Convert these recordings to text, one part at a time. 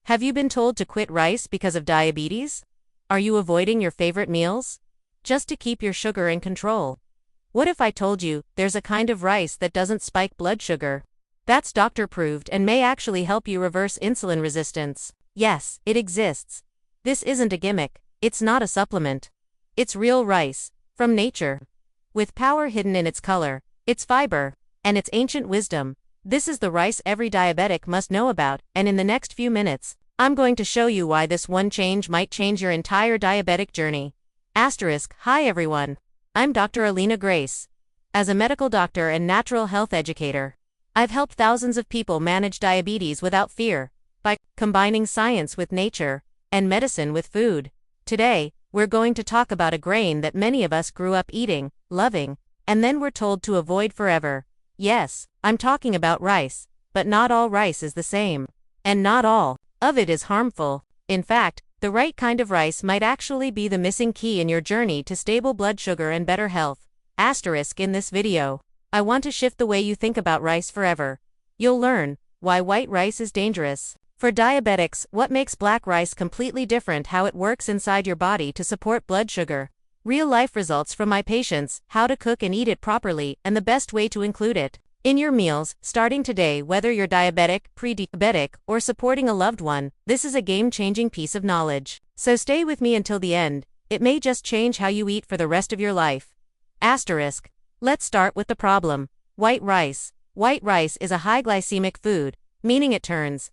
Have you been told to quit rice because of diabetes? Are you avoiding your favorite meals just to keep your sugar in control? What if I told you there's a kind of rice that doesn't spike blood sugar? That's doctor proved and may actually help you reverse insulin resistance. Yes, it exists. This isn't a gimmick, it's not a supplement. It's real rice, from nature. With power hidden in its color, its fiber, and its ancient wisdom, this is the rice every diabetic must know about, and in the next few minutes, I'm going to show you why this one change might change your entire diabetic journey. Hi everyone. I'm Dr. Alina Grace. As a medical doctor and natural health educator, I've helped thousands of people manage diabetes without fear, by combining science with nature, and medicine with food. Today, we're going to talk about a grain that many of us grew up eating, loving, and then were told to avoid forever. Yes, I'm talking about rice, but not all rice is the same. And not all of it is harmful. In fact, the right kind of rice might actually be the missing key in your journey to stable blood sugar and better health. In this video, I want to shift the way you think about rice forever. You'll learn why white rice is dangerous. For diabetics, what makes black rice completely different, how it works inside your body to support blood sugar, real-life results from my patients, how to cook and eat it properly, and the best way to include it in your meals, starting today. Whether you're diabetic, pre-diabetic, or supporting a loved one, this is a game-changing piece of knowledge. So stay with me until the end. It may just change how you eat for the rest of your life. Let's start with the problem. White rice. White rice is a high glycemic food, meaning it turns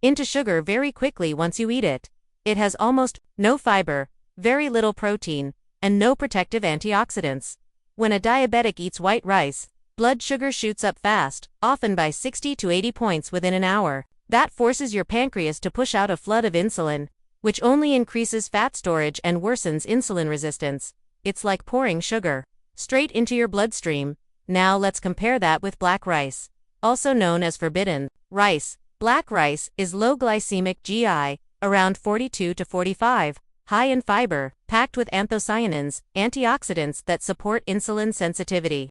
into sugar very quickly once you eat it. It has almost no fiber, very little protein, and no protective antioxidants. When a diabetic eats white rice, blood sugar shoots up fast, often by 60 to 80 points within an hour. That forces your pancreas to push out a flood of insulin, which only increases fat storage and worsens insulin resistance. It's like pouring sugar straight into your bloodstream. Now let's compare that with black rice, also known as forbidden rice. Black rice is low glycemic GI, around 42 to 45, high in fiber, packed with anthocyanins, antioxidants that support insulin sensitivity,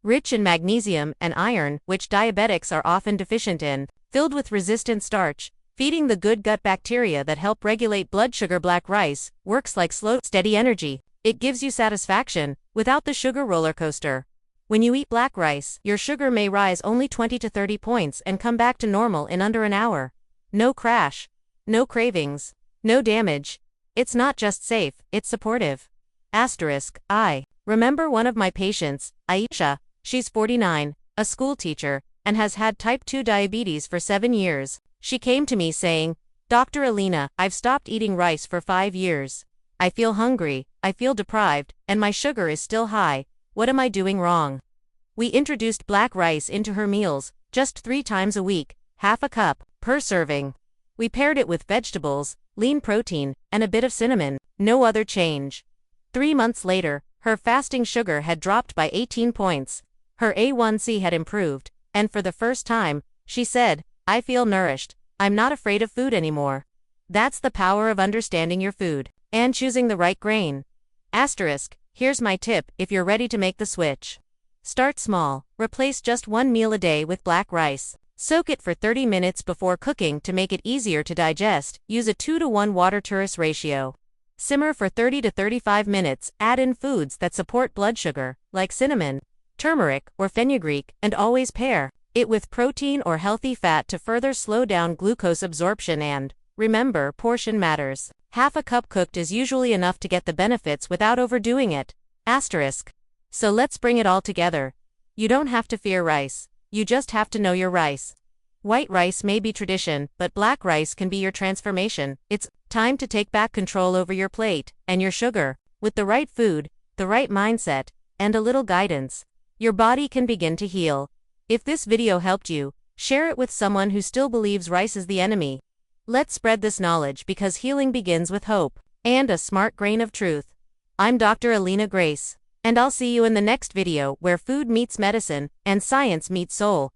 rich in magnesium and iron, which diabetics are often deficient in, filled with resistant starch, feeding the good gut bacteria that help regulate blood sugar. Black rice works like slow, steady energy. It gives you satisfaction, without the sugar roller coaster. When you eat black rice, your sugar may rise only 20 to 30 points and come back to normal in under an hour. No crash, no cravings, no damage. It's not just safe, it's supportive. I remember one of my patients, Aisha. She's 49, a school teacher, and has had type 2 diabetes for 7 years. She came to me saying, "Dr. Alina, I've stopped eating rice for 5 years. I feel hungry, I feel deprived, and my sugar is still high. What am I doing wrong?" We introduced black rice into her meals, just 3 times a week, half a cup per serving. We paired it with vegetables, lean protein, and a bit of cinnamon. No other change. 3 months later, her fasting sugar had dropped by 18 points. Her A1C had improved, and for the first time, she said, "I feel nourished. I'm not afraid of food anymore." That's the power of understanding your food and choosing the right grain. Here's my tip if you're ready to make the switch. Start small. Replace just 1 meal a day with black rice. Soak it for 30 minutes before cooking to make it easier to digest. Use a 2-to-1 water-to-rice ratio. Simmer for 30 to 35 minutes. Add in foods that support blood sugar, like cinnamon, turmeric, or fenugreek, and always pair it with protein or healthy fat to further slow down glucose absorption. And remember, portion matters. Half a cup cooked is usually enough to get the benefits without overdoing it. So let's bring it all together. You don't have to fear rice. You just have to know your rice. White rice may be tradition, but black rice can be your transformation. It's time to take back control over your plate and your sugar. With the right food, the right mindset, and a little guidance, your body can begin to heal. If this video helped you, share it with someone who still believes rice is the enemy. Let's spread this knowledge because healing begins with hope and a smart grain of truth. I'm Dr. Alina Grace, and I'll see you in the next video where food meets medicine and science meets soul.